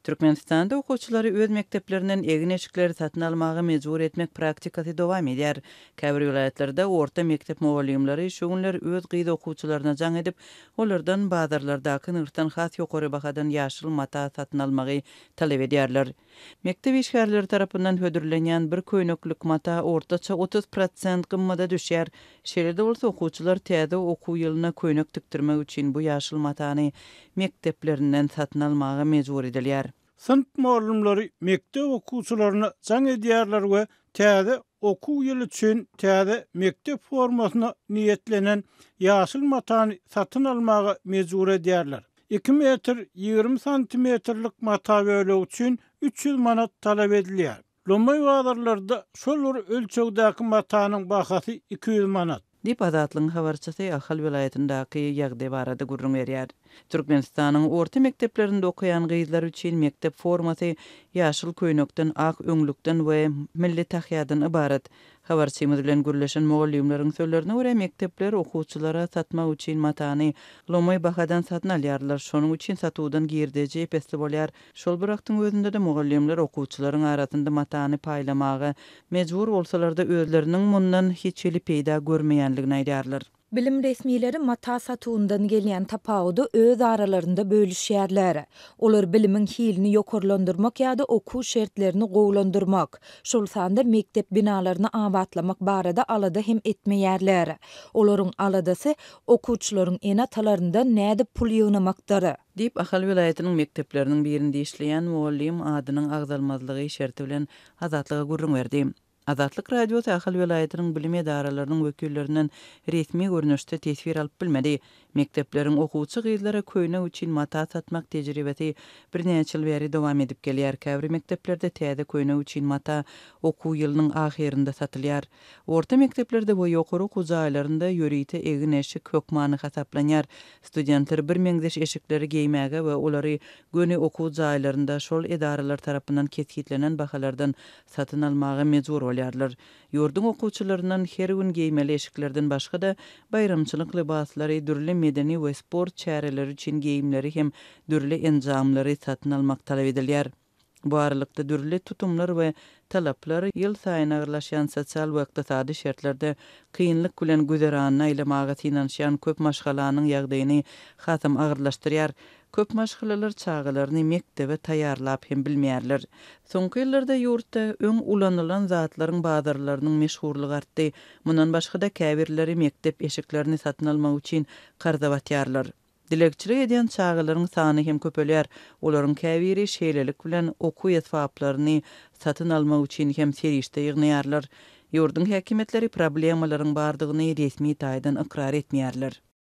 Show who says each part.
Speaker 1: Türkmenistanda okuwçylary öz mekteplerinden egin eşikleri satyn almagy mejbur etmek praktikasy dowam edýär. Käbir vilayatlarda orta mektep mugallimleri şu günler öz gyýda okuwçylaryna jaň edip, olardan bazarlardaky nyrkdan has ýokary bahadan ýaşyl mata satyn almagy talep edýärler. Mektep işgärleri tarapyndan hödürlenýän bir köýneklik mata ortaça 30% gymmada düşýär. Şeýle bolsa okuwçylar täze okuw ýylyna köýnek tikdirmek üçin bu ýaşyl matany mekteplerinden satyn almagy mejbur edilýär.
Speaker 2: Sınıf muallimleri mektep okuwçylaryna jaň edýärler we täze okuw ýyly üçin täze mektep formasyna niýetlenen ýaşyl matany satyn almagy mejbur edýärler. 2 metr 20 santimetrlik mata bölegi üçin 300 manat talep edilýär. Lomay bazarlarda şol ölçegdäki matanyň bahasy 200 manat.
Speaker 1: Dip Azatlyň habarçysy Ahal vilayatyndaky ýagdaý barada gurrun berýär. Türkmenistanyň orta mekteplerinde okuyan gyzlar üçin mektep formasy ýaşyl köýnekden, ak öňlükden we milli tahyýadan ibaret. Habarçymyz bilen gürleşen mugallimleriň sözlerine görä mektepler okuwçylara satmak üçin matany lomay bahadan satyn alýarlar. Şonuň üçin satuwdan girdeji pesli bolýar. Şol birakdyň özünde de mugallimler okuwçylaryň arasynda matany paýlamagy mejbur bolsalar-da özleriniň mundan hiç eli peýda görmeýänligini aýdýarlar.
Speaker 3: Bilim resmileri mata satuwyndan gelýän tapawudy öz aralarynda bölüşýärler. Olar bilimiň hilini ýokarlandyrmak ýa-da okuw şertlerini gowlandyrmak, şol sanda mektep binalaryny abadlamak barada alada hem etmeýärler. Olaryň aladasy okuwçylaryň en atalaryndan näde pul ýygnamakdyr.
Speaker 1: Dip Ahal vilayatynyň mektepleriniň birinde işleýän muallim adynyň agzalmazlygy şerti bilen Azatlyga gurrun berdi. Azatlyk radiosu Ahal vilayatynyň bilim edaralarynyň wekillerinden resmi görnüşde tesbir alyp bilmedi. Mektepleriň okuwçy gyzlara köýnek üçin mata satmak tejribesi bir näçe ýyl beri dowam edip gelýär. Käbir mekteplerde täze köýnek üçin mata okuw ýylynyň ahirinde satylýar. Orta mekteplerde bu ýokary okuw jaýlarynda ýörite egin eşik hökmany hasaplanýar. Studentler bir meňzeş eşikleri giýmäge we olary göni okuw jaýlarynda şol edaralar tarapyndan ketkitlenen bahalardan satyn almagy mejbur bolýarlar. Ýurdun okuwçylaryndan her gün giýmeli eşiklerden başga da bayramçylyk libaslary, dürli medeni we sport çäreleri üçin giýimleri hem dürli enjamlary satyn almak talep edilýär. Bu aralykda dürli tutumlar we talaplar ýyl saýyn agyrlaşýan sosial we ykdysady şertlerde kynlyk bilen güzeranyny aýlamaga synanşýan köp maşgalanyň ýagdaýyny hasam agyrlaşdyrýar. Köp maşgalalar çağılaryny mektebe taýýarlap hem bilmeýärler. Soňky ýyllarda ýurtda öň ulanylan zatlaryň bazarlarynyň meşhurlygy artdy. Mundan başga da käbirleri mektep eşiklerini satyn almak üçin garda batýarlar. Dilekçilik edýän çağılaryň sany hem köpelýär. Olaryň käbiri şeýlelik bilen okuw ýetbaplaryny satyn almak üçin hem serişde ýygnaýarlar. Ýurdun häkimetleri problemalaryň bardygyny resmi taýdan ikrar etmeýärler.